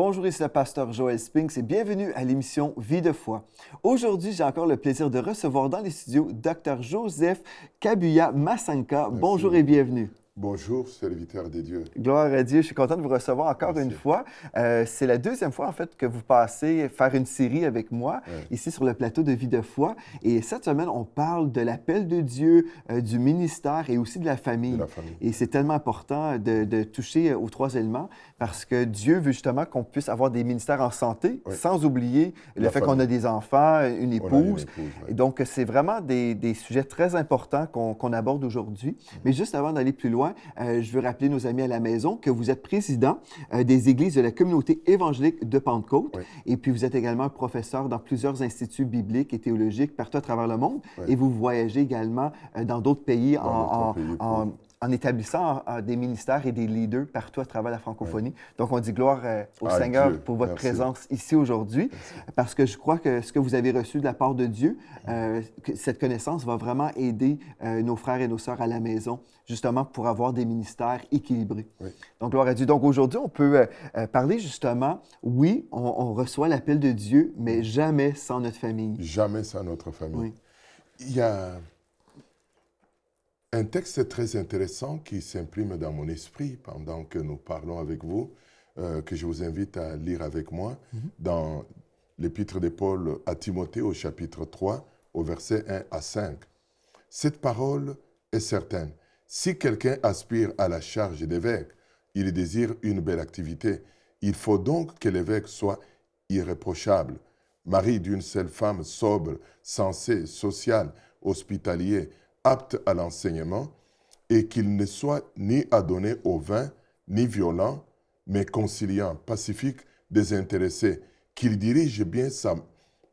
Bonjour, ici le pasteur Joël Spinks et bienvenue à l'émission Vie de foi. Aujourd'hui, j'ai encore le plaisir de recevoir dans les studios Dr Joseph Kabuya Masanka. Merci Bonjour et beaucoup. bienvenue. Bonjour, serviteur de Dieu. Gloire à Dieu, je suis content de vous recevoir encore une Merci. fois. C'est la deuxième fois en fait que vous passez faire une série avec moi Ouais. ici sur le plateau de Vie de foi. Et cette semaine, on parle de l'appel de Dieu, du ministère et aussi de la famille. De la famille. Et c'est tellement important de toucher aux trois éléments parce que Dieu veut justement qu'on puisse avoir des ministères en santé Ouais. sans oublier le La fait qu'on a famille. des enfants, une On a une épouse. épouse. Ouais. Et donc, c'est vraiment des sujets très importants qu'on aborde aujourd'hui. Mais juste avant d'aller plus loin, je veux rappeler nos amis à la maison que vous êtes président des églises de la communauté évangélique de Pentecôte. Oui. Et puis, vous êtes également un professeur dans plusieurs instituts bibliques et théologiques partout à travers le monde. Oui. Et vous voyagez également dans d'autres pays Dans d'autres pays en établissant des ministères et des leaders partout à travers la francophonie. Donc, on dit gloire au À Seigneur Dieu. pour votre Merci. présence ici aujourd'hui, parce que je crois que ce que vous avez reçu de la part de Dieu, que cette connaissance va vraiment aider nos frères et nos sœurs à la maison, justement pour avoir des ministères équilibrés. Oui. Donc, gloire à Dieu. Donc, aujourd'hui, on peut parler justement, oui, on reçoit l'appel de Dieu, mais jamais sans notre famille. Jamais sans notre famille. Oui. Il y a un texte très intéressant qui s'imprime dans mon esprit pendant que nous parlons avec vous, que je vous invite à lire avec moi, dans l'épître de Paul à Timothée au chapitre 3, au verset 1 à 5. Cette parole est certaine. Si quelqu'un aspire à la charge d'évêque, il désire une belle activité. Il faut donc que l'évêque soit irréprochable, mari d'une seule femme, sobre, sensé, social, hospitalier, apte à l'enseignement, et qu'il ne soit ni adonné au vin, ni violent, mais conciliant, pacifique, désintéressé, qu'il dirige bien sa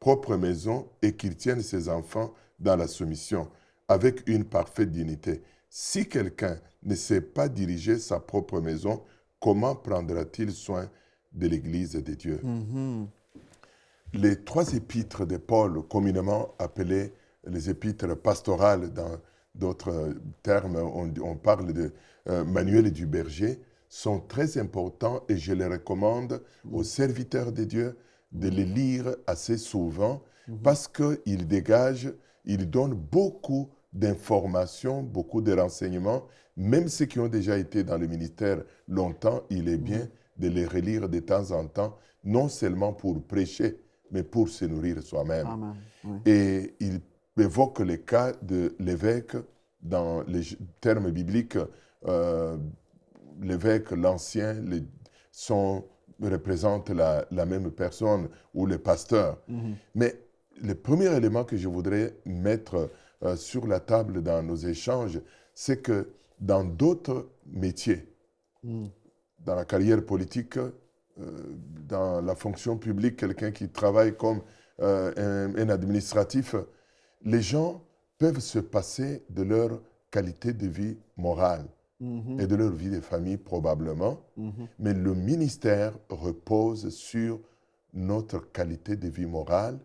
propre maison et qu'il tienne ses enfants dans la soumission, avec une parfaite dignité. Si quelqu'un ne sait pas diriger sa propre maison, comment prendra-t-il soin de l'Église de Dieu? Les trois épîtres de Paul, communément appelées les épîtres pastorales, dans d'autres termes, on parle de manuel du berger, sont très importants et je les recommande aux serviteurs de Dieu de les lire assez souvent parce qu'ils dégagent, ils donnent beaucoup d'informations, beaucoup de renseignements. Même ceux qui ont déjà été dans le ministère longtemps, il est bien de les relire de temps en temps, non seulement pour prêcher, mais pour se nourrir soi-même. Amen. Oui. Et il évoque le cas de l'évêque dans les termes bibliques. L'évêque, l'ancien, représentent la même personne, ou le pasteur. Mais le premier élément que je voudrais mettre sur la table dans nos échanges, c'est que dans d'autres métiers, dans la carrière politique, dans la fonction publique, quelqu'un qui travaille comme un administratif, les gens peuvent se passer de leur qualité de vie morale et de leur vie de famille probablement, mais le ministère repose sur notre qualité de vie morale,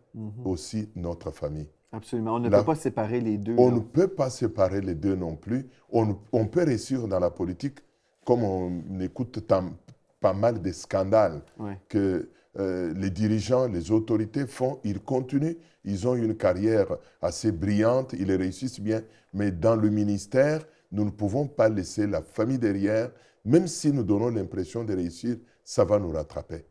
aussi notre famille. Absolument. On ne Là, peut pas séparer les deux. On là. ne peut pas séparer les deux non plus. On peut réussir dans la politique, comme on écoute pas mal de scandales Ouais. que les dirigeants, les autorités font. Ils continuent, ils ont une carrière assez brillante, ils réussissent bien. Mais dans le ministère, nous ne pouvons pas laisser la famille derrière. Même si nous donnons l'impression de réussir, ça va nous rattraper.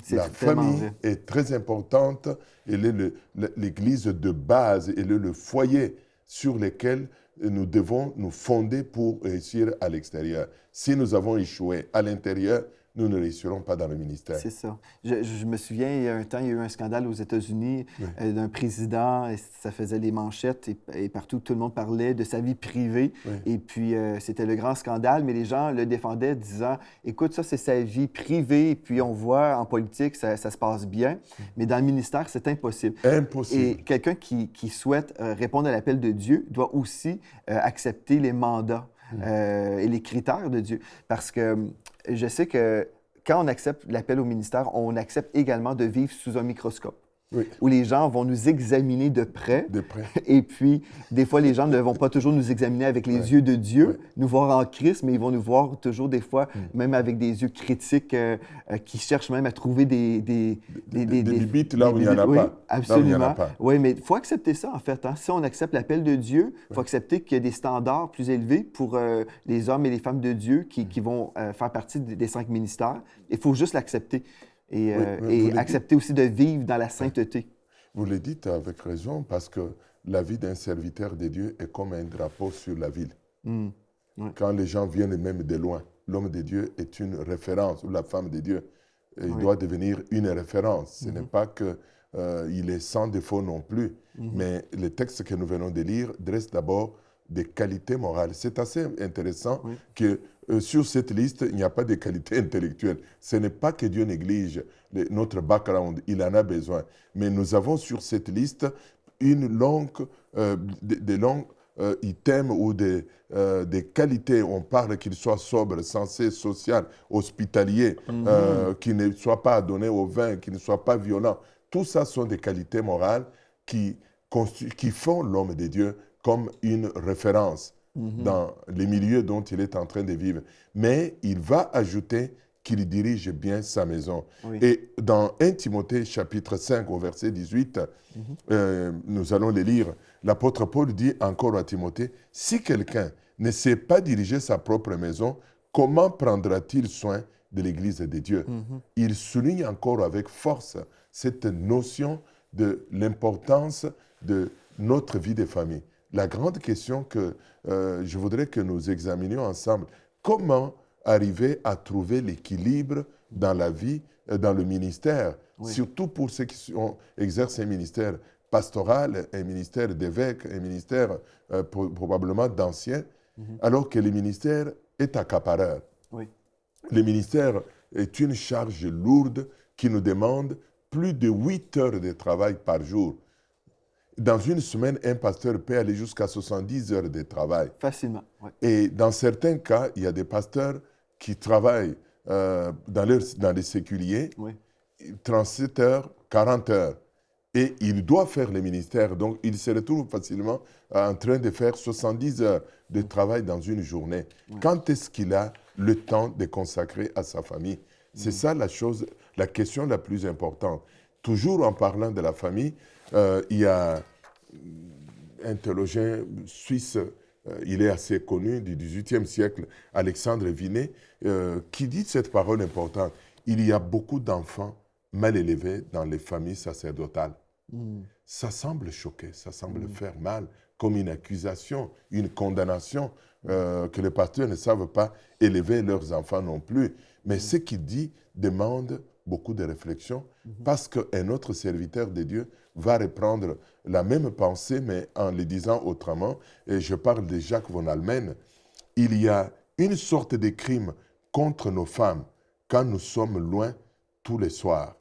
C'est La tellement famille vrai. est très importante. Elle est l'église de base, elle est le foyer sur lequel nous devons nous fonder pour réussir à l'extérieur. Si nous avons échoué à l'intérieur, nous ne réussirons pas dans le ministère. C'est ça. Je me souviens, il y a un temps, il y a eu un scandale aux États-Unis d'un président, et ça faisait les manchettes et partout, tout le monde parlait de sa vie privée. Oui. Et puis, c'était le grand scandale, mais les gens le défendaient disant, écoute, ça, c'est sa vie privée, et puis on voit en politique, ça se passe bien, mais dans le ministère, c'est impossible. Impossible. Et quelqu'un qui souhaite répondre à l'appel de Dieu doit aussi accepter les mandats et les critères de Dieu. Parce que je sais que quand on accepte l'appel au ministère, on accepte également de vivre sous un microscope. Oui. où les gens vont nous examiner de près. De près. Et puis, des fois, les gens ne vont pas toujours nous examiner avec les Ouais. yeux de Dieu, Ouais. nous voir en Christ, mais ils vont nous voir toujours, des fois, même avec des yeux critiques, qui cherchent même à trouver des limites là où il n'y en a oui, pas. absolument. Là où il n'y en a pas. Oui, mais il faut accepter ça, en fait. Hein. Si on accepte l'appel de Dieu, il faut accepter qu'il y a des standards plus élevés pour les hommes et les femmes de Dieu qui vont faire partie des 5 ministères. Il faut juste l'accepter et accepter aussi de vivre dans la sainteté. Vous le dites avec raison, parce que la vie d'un serviteur de Dieu est comme un drapeau sur la ville. Mm. Ouais. Quand les gens viennent même de loin, l'homme de Dieu est une référence, ou la femme de Dieu. Et il doit devenir une référence. Ce n'est pas qu'il est sans défaut non plus, mais le texte que nous venons de lire dresse d'abord des qualités morales. C'est assez intéressant que sur cette liste, il n'y a pas de qualités intellectuelles. Ce n'est pas que Dieu néglige notre background, il en a besoin. Mais nous avons sur cette liste des longs items ou des qualités. On parle qu'il soit sobre, sensé, social, hospitalier, qu'il ne soit pas adonné au vin, qu'il ne soit pas violent. Tout ça sont des qualités morales qui font l'homme de Dieu comme une référence dans les milieux dont il est en train de vivre. Mais il va ajouter qu'il dirige bien sa maison. Oui. Et dans 1 Timothée chapitre 5 au verset 18, nous allons le lire, l'apôtre Paul dit encore à Timothée, « Si quelqu'un ne sait pas diriger sa propre maison, comment prendra-t-il soin de l'Église de Dieu ?» Il souligne encore avec force cette notion de l'importance de notre vie de famille. La grande question que je voudrais que nous examinions ensemble, comment arriver à trouver l'équilibre dans la vie, dans le ministère, surtout pour ceux qui exercent un ministère pastoral, un ministère d'évêque, un ministère probablement d'ancien, alors que le ministère est accapareur. Oui. Le ministère est une charge lourde qui nous demande plus de 8 heures de travail par jour. Dans une semaine, un pasteur peut aller jusqu'à 70 heures de travail. Facilement. Ouais. Et dans certains cas, il y a des pasteurs qui travaillent dans les séculiers, 37 heures, 40 heures. Et il doit faire le ministère. Donc, il se retrouve facilement en train de faire 70 heures de travail dans une journée. Quand est-ce qu'il a le temps de consacrer à sa famille? C'est ça la question la plus importante. Toujours en parlant de la famille, il y a un théologien suisse, il est assez connu, du XVIIIe siècle, Alexandre Vinet, qui dit cette parole importante. Il y a beaucoup d'enfants mal élevés dans les familles sacerdotales. Ça semble choquer, ça semble faire mal, comme une accusation, une condamnation, que les pasteurs ne savent pas élever leurs enfants non plus. Mais ce qu'il dit demande beaucoup de réflexion, parce qu'un autre serviteur de Dieu va reprendre la même pensée, mais en le disant autrement. Et je parle de Jacques von Almen. Il y a une sorte de crime contre nos femmes quand nous sommes loin tous les soirs,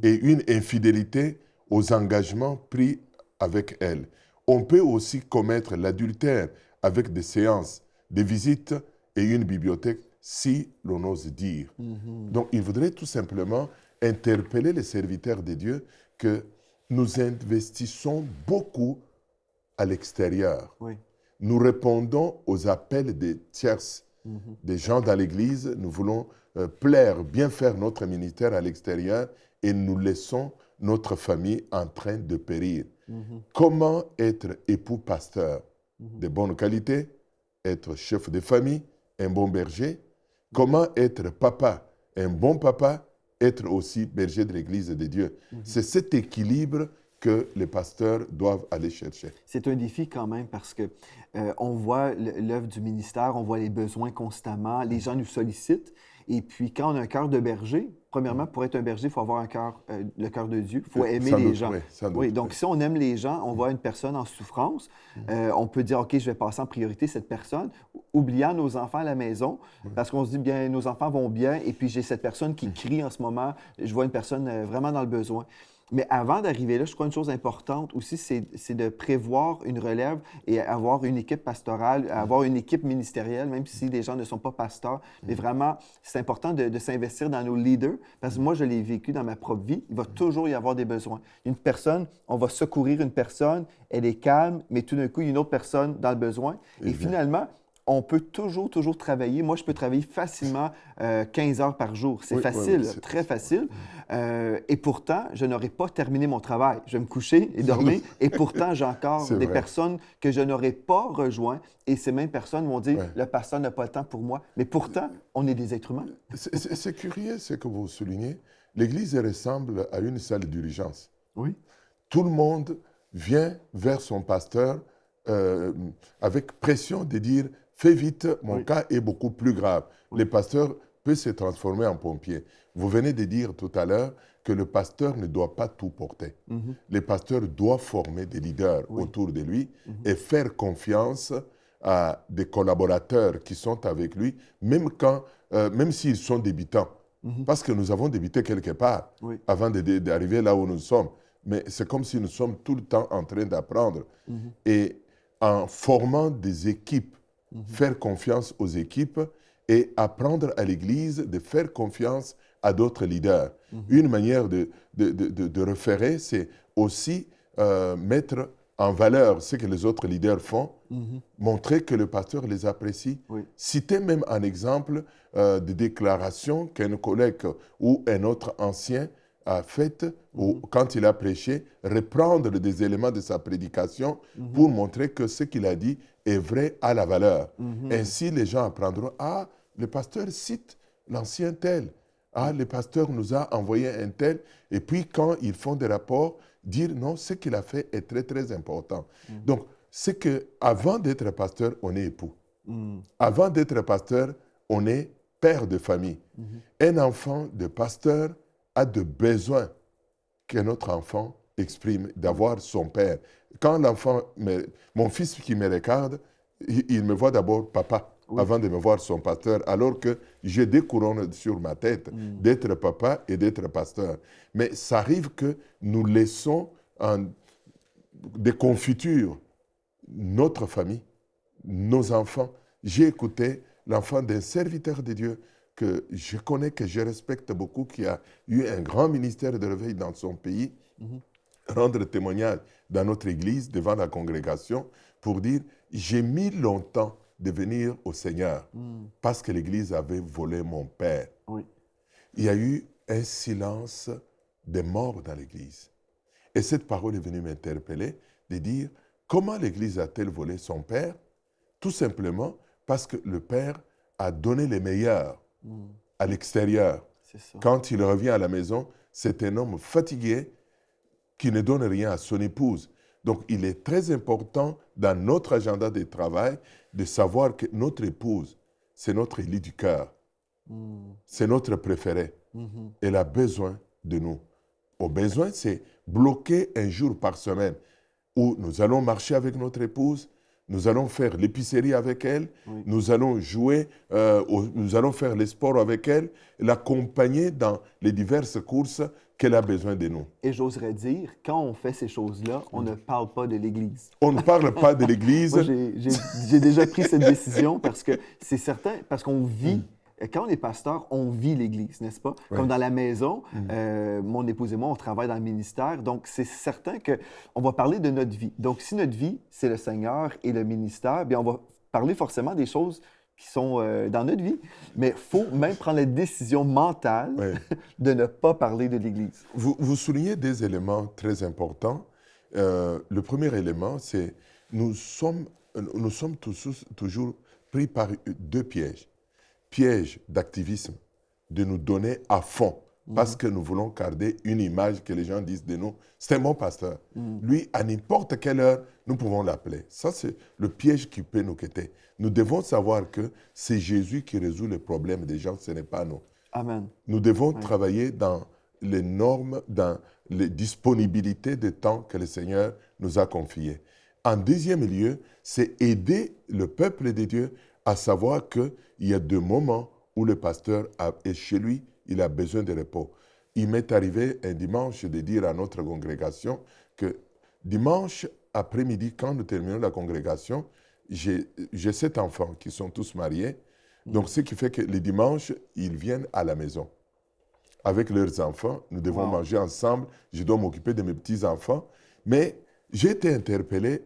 et une infidélité aux engagements pris avec elles. On peut aussi commettre l'adultère avec des séances, des visites et une bibliothèque, si l'on ose dire. Donc, il voudrait tout simplement interpeller les serviteurs de Dieu que nous investissons beaucoup à l'extérieur. Oui. Nous répondons aux appels des tierces, des gens dans l'Église. Nous voulons plaire, bien faire notre ministère à l'extérieur et nous laissons notre famille en train de périr. Comment être époux pasteur de bonne qualité, être chef de famille, un bon berger? Comment être papa, un bon papa, être aussi berger de l'Église de Dieu? C'est cet équilibre que les pasteurs doivent aller chercher. C'est un défi quand même parce que on voit l'œuvre du ministère, on voit les besoins constamment, les gens nous sollicitent. Et puis, quand on a un cœur de berger, premièrement, pour être un berger, il faut avoir le cœur de Dieu. Il faut aimer les gens. Oui, donc, si on aime les gens, on voit une personne en souffrance, on peut dire, OK, je vais passer en priorité cette personne, oubliant nos enfants à la maison, parce qu'on se dit, bien, nos enfants vont bien, et puis j'ai cette personne qui crie en ce moment, je vois une personne vraiment dans le besoin. Mais avant d'arriver là, je crois une chose importante aussi, c'est de prévoir une relève et avoir une équipe pastorale, avoir une équipe ministérielle, même si les gens ne sont pas pasteurs. Mais vraiment, c'est important de s'investir dans nos leaders, parce que moi, je l'ai vécu dans ma propre vie. Il va toujours y avoir des besoins. Une personne, on va secourir une personne, elle est calme, mais tout d'un coup, il y a une autre personne dans le besoin. Et finalement, on peut toujours travailler. Moi, je peux travailler facilement 15 heures par jour. C'est facile, très facile. Et pourtant, je n'aurais pas terminé mon travail. Je vais me coucher et dormir. Et pourtant, j'ai encore des personnes que je n'aurais pas rejoints. Et ces mêmes personnes vont dire, le pasteur n'a pas le temps pour moi. Mais pourtant, on est des êtres humains. C'est curieux ce que vous soulignez. L'Église ressemble à une salle d'urgence. Oui. Tout le monde vient vers son pasteur avec pression de dire « Fais vite, mon cas est beaucoup plus grave ». Le pasteur peut se transformer en pompier. Vous venez de dire tout à l'heure que le pasteur ne doit pas tout porter. Le pasteur doit former des leaders autour de lui et faire confiance à des collaborateurs qui sont avec lui, même s'ils sont débutants. Parce que nous avons débuté quelque part avant d'arriver là où nous sommes. Mais c'est comme si nous sommes tout le temps en train d'apprendre. Et en formant des équipes, faire confiance aux équipes et apprendre à l'Église de faire confiance à d'autres leaders. Une manière de référer, c'est aussi mettre en valeur ce que les autres leaders font, montrer que le pasteur les apprécie, citer même un exemple de déclaration qu'un collègue ou un autre ancien a faite, ou quand il a prêché, reprendre des éléments de sa prédication pour montrer que ce qu'il a dit est vrai, à la valeur. Ainsi, les gens apprendront, ah, le pasteur cite l'ancien tel, ah, le pasteur nous a envoyé un tel, et puis quand ils font des rapports, dire non, ce qu'il a fait est très important. Donc, c'est qu'avant d'être pasteur, on est époux. Avant d'être pasteur, on est père de famille. Un enfant de pasteur a de besoins qu'un autre enfant exprime, d'avoir son père. Quand mon fils qui me regarde, il me voit d'abord papa, avant de me voir son pasteur, alors que j'ai des couronnes sur ma tête d'être papa et d'être pasteur. Mais ça arrive que nous laissons des confitures notre famille, nos enfants. J'ai écouté l'enfant d'un serviteur de Dieu que je connais, que je respecte beaucoup, qui a eu un grand ministère de réveil dans son pays, rendre témoignage dans notre église, devant la congrégation, pour dire « J'ai mis longtemps de venir au Seigneur parce que l'église avait volé mon père. » Il y a eu un silence de mort dans l'église. Et cette parole est venue m'interpeller, de dire « Comment l'église a-t-elle volé son père ?» Tout simplement parce que le père a donné les meilleurs à l'extérieur. Quand il revient à la maison, c'est un homme fatigué qui ne donne rien à son épouse. Donc, il est très important dans notre agenda de travail de savoir que notre épouse, c'est notre élie du cœur. C'est notre préférée. Elle a besoin de nous. Au besoin, c'est bloquer un jour par semaine où nous allons marcher avec notre épouse, nous allons faire l'épicerie avec elle, nous allons jouer, nous allons faire les sports avec elle, l'accompagner dans les diverses courses qu'elle a besoin de nous. Et j'oserais dire, quand on fait ces choses-là, on ne parle pas de l'Église. On ne parle pas de l'Église. Moi, j'ai déjà pris cette décision parce que c'est certain, parce qu'on vit, quand on est pasteur, on vit l'Église, n'est-ce pas? Comme dans la maison, mon épouse et moi, on travaille dans le ministère, donc c'est certain qu'on va parler de notre vie. Donc, si notre vie, c'est le Seigneur et le ministère, bien, on va parler forcément des choses qui sont dans notre vie, mais il faut même prendre la décision mentale de ne pas parler de l'Église. Vous soulignez des éléments très importants. Le premier élément, c'est nous sommes toujours pris par deux pièges. Piège d'activisme, de nous donner à fond, parce que nous voulons garder une image que les gens disent de nous. C'est un bon pasteur. Lui, à n'importe quelle heure, nous pouvons l'appeler. Ça, c'est le piège qui peut nous quitter. Nous devons savoir que c'est Jésus qui résout les problèmes des gens, ce n'est pas nous. Amen. Nous devons travailler dans les normes, dans les disponibilités de temps que le Seigneur nous a confiées. En deuxième lieu, c'est aider le peuple de Dieu à savoir qu'il y a des moments où le pasteur est chez lui, il a besoin de repos. il m'est arrivé un dimanche de dire à notre congrégation que dimanche après-midi, quand nous terminons la congrégation, j'ai 7 enfants qui sont tous mariés. Donc, ce qui fait que les dimanches, ils viennent à la maison. Avec leurs enfants, nous devons manger ensemble. Je dois m'occuper de mes petits-enfants. Mais j'ai été interpellé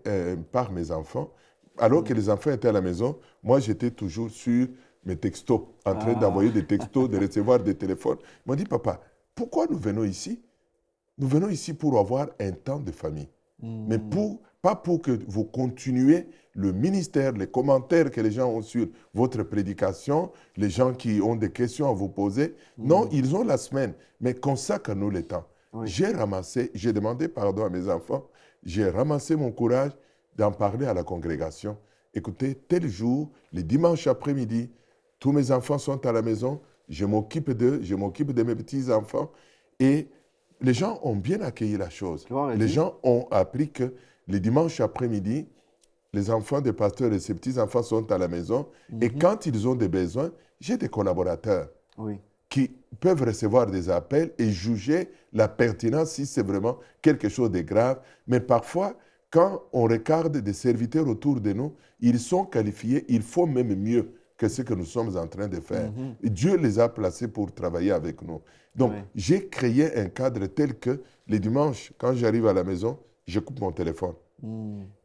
par mes enfants. Alors que les enfants étaient à la maison, moi, j'étais toujours sur mes textos, en train d'envoyer des textos, de recevoir des téléphones. Ils m'ont dit, papa, pourquoi nous venons ici? Nous venons ici pour avoir un temps de famille. Mais pas pour que vous continuiez le ministère, les commentaires que les gens ont sur votre prédication, les gens qui ont des questions à vous poser. Non, ils ont la semaine, mais consacre-nous le temps. Oui. J'ai demandé pardon à mes enfants, j'ai ramassé mon courage d'en parler à la congrégation. Écoutez, tel jour, le dimanche après-midi, tous mes enfants sont à la maison, je m'occupe d'eux, je m'occupe de mes petits-enfants et les gens ont bien accueilli la chose. Les gens ont appris que le dimanche après-midi, les enfants des pasteurs et ses petits-enfants sont à la maison. Et quand ils ont des besoins, j'ai des collaborateurs qui peuvent recevoir des appels et juger la pertinence si c'est vraiment quelque chose de grave. Mais parfois, quand on regarde des serviteurs autour de nous, ils sont qualifiés, ils font même mieux que ce que nous sommes en train de faire. Et Dieu les a placés pour travailler avec nous. Donc, j'ai créé un cadre tel que les dimanches, quand j'arrive à la maison, je coupe mon téléphone.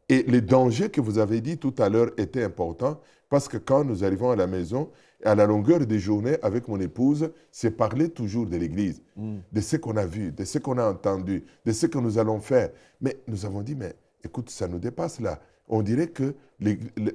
Et les dangers que vous avez dit tout à l'heure étaient importants parce que quand nous arrivons à la maison, à la longueur des journées avec mon épouse, c'est parler toujours de l'Église, de ce qu'on a vu, de ce qu'on a entendu, de ce que nous allons faire. Mais nous avons dit, mais écoute, ça nous dépasse là. On dirait que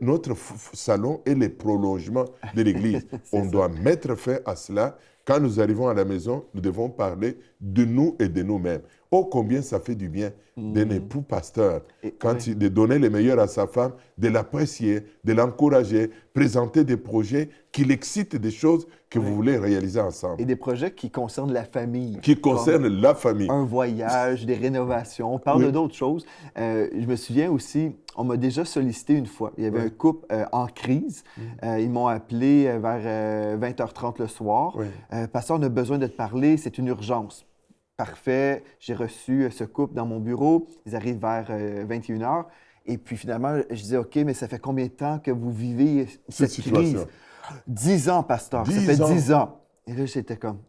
notre salon est le prolongement de l'Église. On doit mettre fin à cela. Quand nous arrivons à la maison, nous devons parler de nous et de nous-mêmes. Oh, combien ça fait du bien d'un époux pasteur, de donner le meilleur à sa femme, de l'apprécier, de l'encourager, présenter des projets qui l'excitent, des choses que vous voulez réaliser ensemble. Et des projets qui concernent la famille. Qui concernent la famille. Un voyage, des rénovations. On parle d'autres choses. Je me souviens aussi, on m'a déjà sollicité une fois. Il y avait un couple en crise. Ils m'ont appelé vers 20h30 le soir. Pasteur, on a besoin de te parler, c'est une urgence. Parfait, j'ai reçu ce couple dans mon bureau. Ils arrivent vers 21h. Et puis finalement, je disais, OK, mais ça fait combien de temps que vous vivez cette crise? 10 ans, pasteur. Ça fait 10 ans. Et là, j'étais comme,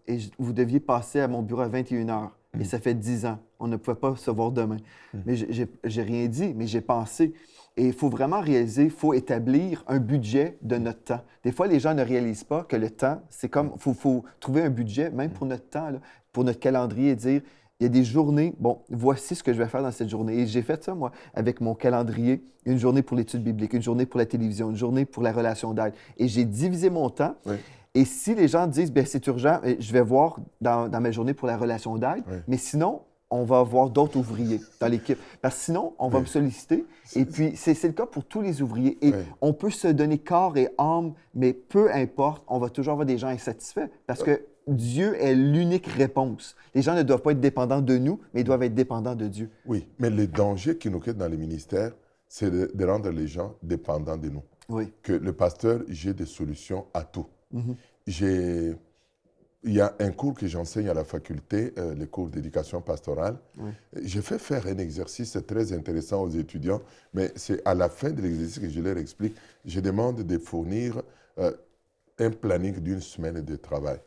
vous deviez passer à mon bureau à 21h. Et ça fait 10 ans. On ne pouvait pas se voir demain. Mais j'ai rien dit, mais j'ai pensé. Et il faut vraiment réaliser, il faut établir un budget de notre temps. Des fois, les gens ne réalisent pas que le temps, c'est comme, il faut trouver un budget, même pour notre temps, là, pour notre calendrier, et dire, il y a des journées, bon, voici ce que je vais faire dans cette journée. Et j'ai fait ça, moi, avec mon calendrier. Une journée pour l'étude biblique, une journée pour la télévision, une journée pour la relation d'aide. Et j'ai divisé mon temps. Et si les gens disent, bien, c'est urgent, je vais voir dans ma journée pour la relation d'aide, mais sinon, on va avoir d'autres ouvriers dans l'équipe. Parce que sinon, on va me solliciter. Et puis, c'est le cas pour tous les ouvriers. Et on peut se donner corps et âme, mais peu importe, on va toujours avoir des gens insatisfaits. Parce que Dieu est l'unique réponse. Les gens ne doivent pas être dépendants de nous, mais ils doivent être dépendants de Dieu. Oui, mais le danger qui nous quitte dans les ministères, c'est de rendre les gens dépendants de nous. Que le pasteur, j'ai des solutions à tout. Il y a un cours que j'enseigne à la faculté, le cours d'éducation pastorale. J'ai fait faire un exercice très intéressant aux étudiants, mais c'est à la fin de l'exercice que je leur explique. Je demande de fournir un planning d'une semaine de travail.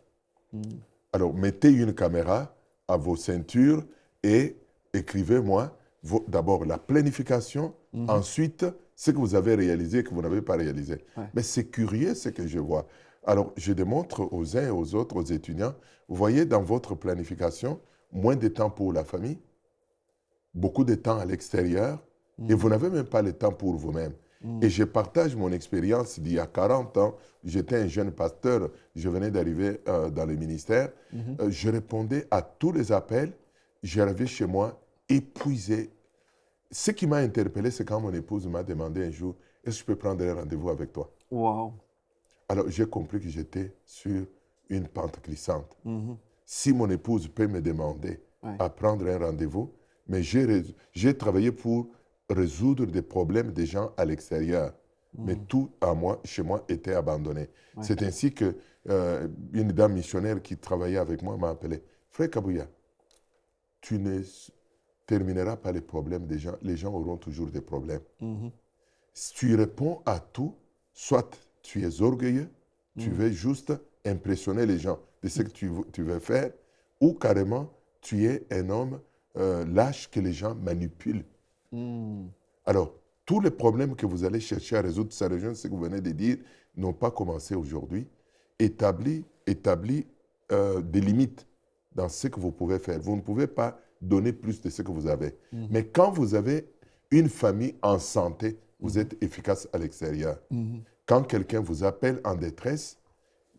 Alors, mettez une caméra à vos ceintures et écrivez-moi d'abord la planification, ensuite ce que vous avez réalisé et que vous n'avez pas réalisé. Mais c'est curieux ce que je vois. Alors, je démontre aux uns et aux autres, aux étudiants, vous voyez dans votre planification, moins de temps pour la famille, beaucoup de temps à l'extérieur, et vous n'avez même pas le temps pour vous-même. Et je partage mon expérience d'il y a 40 ans. J'étais un jeune pasteur, je venais d'arriver dans le ministère. Je répondais à tous les appels. J'arrivais chez moi épuisé. Ce qui m'a interpellé, c'est quand mon épouse m'a demandé un jour, est-ce que je peux prendre un rendez-vous avec toi? Wow. Alors, j'ai compris que j'étais sur une pente glissante. Si mon épouse peut me demander à prendre un rendez-vous, mais j'ai travaillé pour résoudre des problèmes des gens à l'extérieur. Mais tout chez moi, était abandonné. C'est ainsi que une dame missionnaire qui travaillait avec moi m'a appelé. Frère Kabouya, tu ne termineras pas les problèmes des gens. Les gens auront toujours des problèmes. Si tu réponds à tout, soit tu es orgueilleux, tu veux juste impressionner les gens de ce que tu veux faire, ou carrément tu es un homme lâche que les gens manipulent. Alors, tous les problèmes que vous allez chercher à résoudre, ça rejoint ce que vous venez de dire, n'ont pas commencé aujourd'hui. Établis des limites dans ce que vous pouvez faire. Vous ne pouvez pas donner plus de ce que vous avez. Mais quand vous avez une famille en santé, vous êtes efficace à l'extérieur. Quand quelqu'un vous appelle en détresse,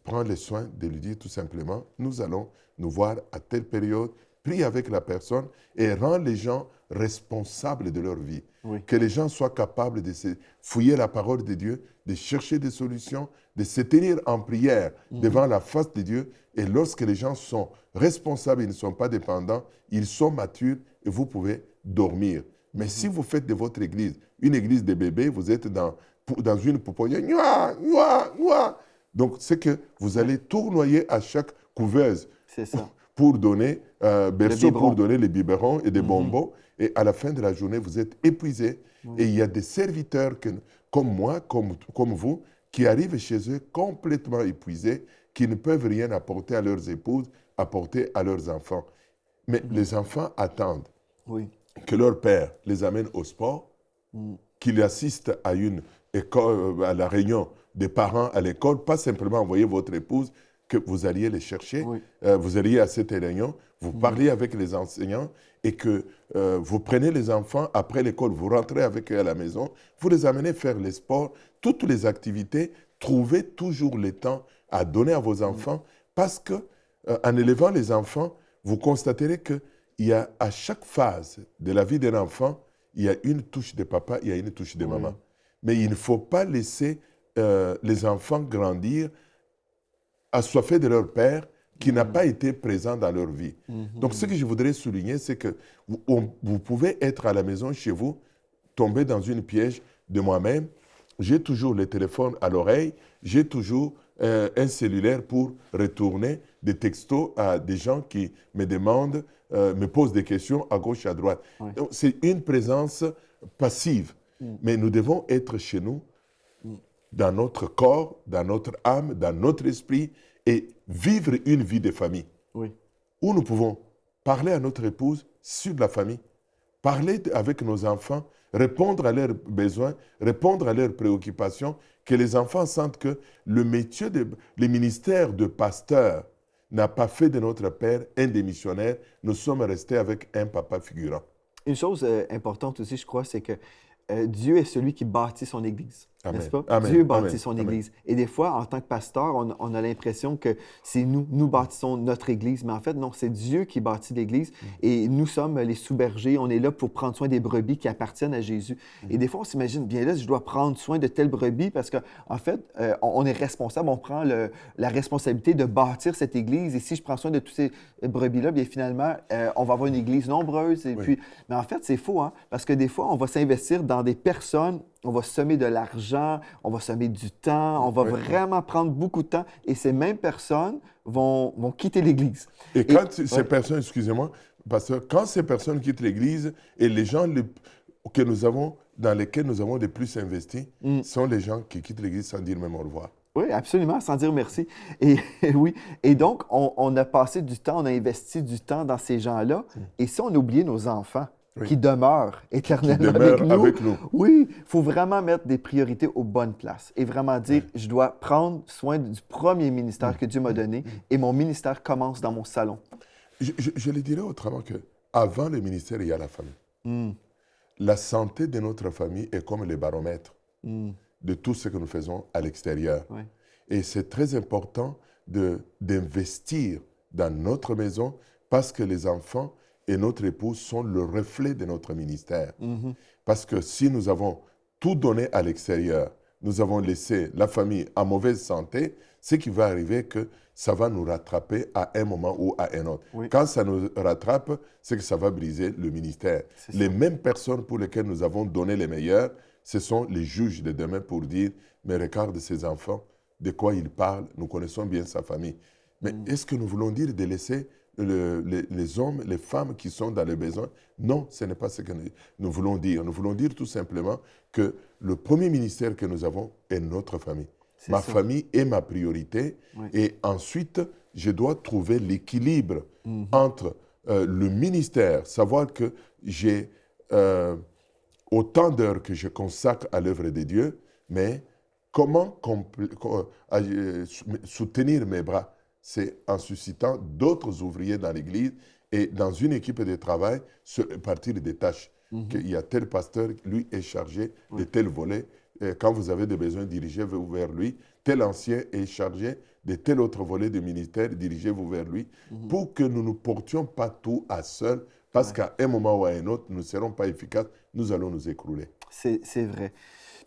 prends le soin de lui dire tout simplement, nous allons nous voir à telle période, prie avec la personne et rends les gens responsables de leur vie. Que les gens soient capables de se fouiller la parole de Dieu, de chercher des solutions, de se tenir en prière devant la face de Dieu. Et lorsque les gens sont responsables, ils ne sont pas dépendants, ils sont matures et vous pouvez dormir. Mais si vous faites de votre église une église de bébés, vous êtes dans une pouponnière, donc c'est que vous allez tournoyer à chaque couveuse pour donner berceau, pour donner les biberons et des bonbons. Et à la fin de la journée, vous êtes épuisé. Et il y a des serviteurs comme moi, comme vous, qui arrivent chez eux complètement épuisés, qui ne peuvent rien apporter à leurs épouses, apporter à leurs enfants. Mais les enfants attendent que leur père les amène au sport, qu'il assiste à une école, à la réunion des parents à l'école, pas simplement envoyer votre épouse, que vous alliez les chercher, vous alliez à cette réunion, vous parliez avec les enseignants et que vous prenez les enfants après l'école, vous rentrez avec eux à la maison, vous les amenez faire les sports, toutes les activités, trouvez toujours le temps à donner à vos enfants parce que en élevant les enfants, vous constaterez qu'il y a à chaque phase de la vie d'un enfant, il y a une touche de papa, il y a une touche de maman. Mais il ne faut pas laisser les enfants grandir assoiffés de leur père qui n'a pas été présent dans leur vie. Donc, ce que je voudrais souligner, c'est que vous pouvez être à la maison chez vous, tomber dans une piège de moi-même. J'ai toujours le téléphone à l'oreille, j'ai toujours un cellulaire pour retourner des textos à des gens qui me demandent, me posent des questions à gauche, à droite. Donc, c'est une présence passive. Mais nous devons être chez nous, dans notre corps, dans notre âme, dans notre esprit, et vivre une vie de famille. Où nous pouvons parler à notre épouse sur la famille, parler avec nos enfants, répondre à leurs besoins, répondre à leurs préoccupations, que les enfants sentent que le ministère de pasteur n'a pas fait de notre père un démissionnaire. Nous sommes restés avec un papa figurant. Une chose importante aussi, je crois, c'est que Dieu est celui qui bâtit son Église, n'est-ce pas? Dieu bâtit son Église. Et des fois, en tant que pasteur, on a l'impression que c'est nous bâtissons notre Église. Mais en fait, non, c'est Dieu qui bâtit l'Église. Et nous sommes les sous-bergers. On est là pour prendre soin des brebis qui appartiennent à Jésus. Et des fois, on s'imagine, bien là, je dois prendre soin de telle brebis parce qu'en fait, on est responsable. On prend la responsabilité de bâtir cette Église. Et si je prends soin de toutes ces brebis-là, bien finalement, on va avoir une Église nombreuse. Et puis, mais en fait, c'est faux, hein? Parce que des fois, on va s'investir dans des personnes, on va semer de l'argent, on va semer du temps, on va vraiment prendre beaucoup de temps et ces mêmes personnes vont quitter l'Église. Et quand ces personnes, excusez-moi, parce que quand ces personnes quittent l'Église et les gens dans lesquels nous avons le plus investi sont les gens qui quittent l'Église sans dire même au revoir. Oui, absolument, sans dire merci. Et oui, et donc, on a passé du temps, on a investi du temps dans ces gens-là et si on a oublié nos enfants, qui demeurent éternellement avec nous. Oui, il faut vraiment mettre des priorités aux bonnes places et vraiment dire, je dois prendre soin du premier ministère que Dieu m'a donné et mon ministère commence dans mon salon. Je le dirais autrement que avant le ministère, il y a la famille. La santé de notre famille est comme le baromètre de tout ce que nous faisons à l'extérieur. Et c'est très important d'investir dans notre maison parce que les enfants et notre épouse sont le reflet de notre ministère. Parce que si nous avons tout donné à l'extérieur, nous avons laissé la famille en mauvaise santé, ce qui va arriver que ça va nous rattraper à un moment ou à un autre. Quand ça nous rattrape, c'est que ça va briser le ministère. Les mêmes personnes pour lesquelles nous avons donné les meilleurs, ce sont les juges de demain pour dire, mais regarde ces enfants, de quoi ils parlent, nous connaissons bien sa famille. Mais est-ce que nous voulons dire de laisser les hommes, les femmes qui sont dans les besoins. Non, ce n'est pas ce que nous voulons dire. Nous voulons dire tout simplement que le premier ministère que nous avons est notre famille. Ma famille est ma priorité. Oui. Et ensuite, je dois trouver l'équilibre entre le ministère, savoir que j'ai autant d'heures que je consacre à l'œuvre de Dieu, mais comment soutenir mes bras? C'est en suscitant d'autres ouvriers dans l'Église et dans une équipe de travail, se répartir des tâches. Qu'il y a tel pasteur, lui est chargé de tel volet. Quand vous avez des besoins, dirigez-vous vers lui. Tel ancien est chargé de tel autre volet du ministère, dirigez-vous vers lui. Pour que nous ne portions pas tout à seul, parce qu'à un moment ou à un autre, nous ne serons pas efficaces, nous allons nous écrouler. C'est vrai.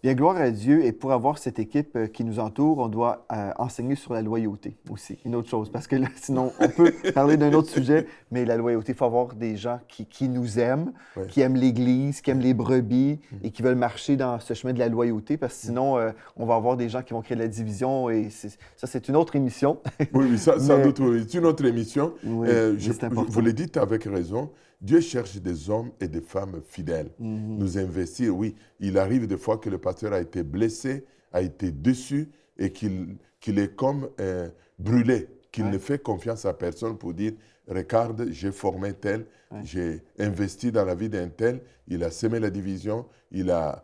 Bien, gloire à Dieu. Et pour avoir cette équipe qui nous entoure, on doit enseigner sur la loyauté aussi, une autre chose. Parce que là, sinon, on peut parler d'un autre sujet, mais la loyauté, il faut avoir des gens qui nous aiment, qui aiment l'Église, qui aiment les brebis et qui veulent marcher dans ce chemin de la loyauté. Parce que sinon, on va avoir des gens qui vont créer de la division et ça, c'est une autre émission. Oui, sans doute, oui. C'est une autre émission. Oui, vous le dites avec raison. Dieu cherche des hommes et des femmes fidèles. Nous investir, oui. Il arrive des fois que le pasteur a été blessé, a été déçu et qu'il est comme brûlé, qu'il ne fait confiance à personne pour dire « Regarde, j'ai formé tel, j'ai investi dans la vie d'un tel, il a semé la division, il a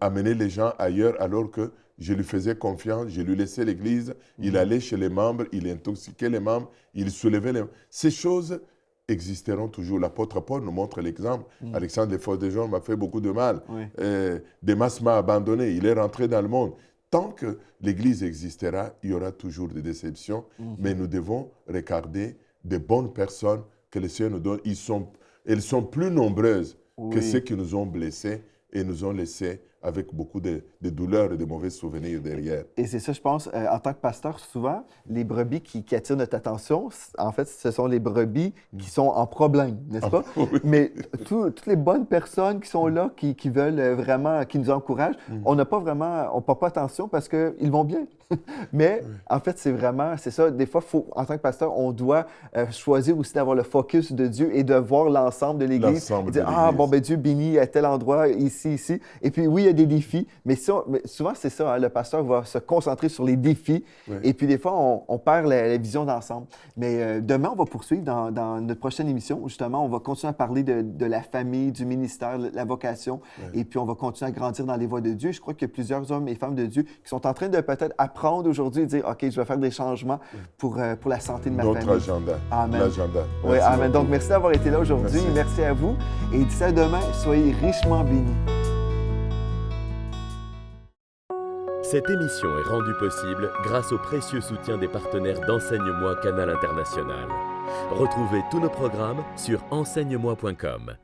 amené les gens ailleurs alors que je lui faisais confiance, je lui laissais l'église, il allait chez les membres, il intoxiquait les membres, il soulevait les membres. » Ces choses existeront toujours. L'apôtre Paul nous montre l'exemple. Alexandre Desforges m'a fait beaucoup de mal. Démas m'a abandonné. Il est rentré dans le monde. Tant que l'Église existera, il y aura toujours des déceptions. Mais nous devons regarder des bonnes personnes que le Seigneur nous donne. Elles sont plus nombreuses que ceux qui nous ont blessés et nous ont laissés avec beaucoup de douleurs et de mauvais souvenirs derrière. Et c'est ça, je pense, en tant que pasteur, souvent, les brebis qui attirent notre attention, en fait, ce sont les brebis qui sont en problème, n'est-ce pas? Oui. Mais toutes les bonnes personnes qui sont là, qui veulent vraiment, qui nous encouragent, on n'a pas vraiment, on ne porte pas attention parce qu'ils vont bien. Mais en fait, c'est ça, des fois, en tant que pasteur, on doit choisir aussi d'avoir le focus de Dieu et de voir l'ensemble de l'Église. Bon, ben Dieu bénit à tel endroit, ici. Et puis, oui, il y a des défis, mais souvent, c'est ça, hein, le pasteur va se concentrer sur les défis. Et puis, des fois, on perd la vision d'ensemble. Mais demain, on va poursuivre dans notre prochaine émission. Justement, on va continuer à parler de la famille, du ministère, la vocation. Et puis, on va continuer à grandir dans les voies de Dieu. Je crois qu'il y a plusieurs hommes et femmes de Dieu qui sont en train de peut-être apprendre aujourd'hui et dire, OK, je vais faire des changements pour la santé de ma famille. Notre agenda. Amen. L'agenda. Oui, amen. Donc, merci d'avoir été là aujourd'hui. Merci à vous. Et d'ici à demain, soyez richement bénis. Cette émission est rendue possible grâce au précieux soutien des partenaires d'Enseigne-moi Canal International. Retrouvez tous nos programmes sur enseigne-moi.com.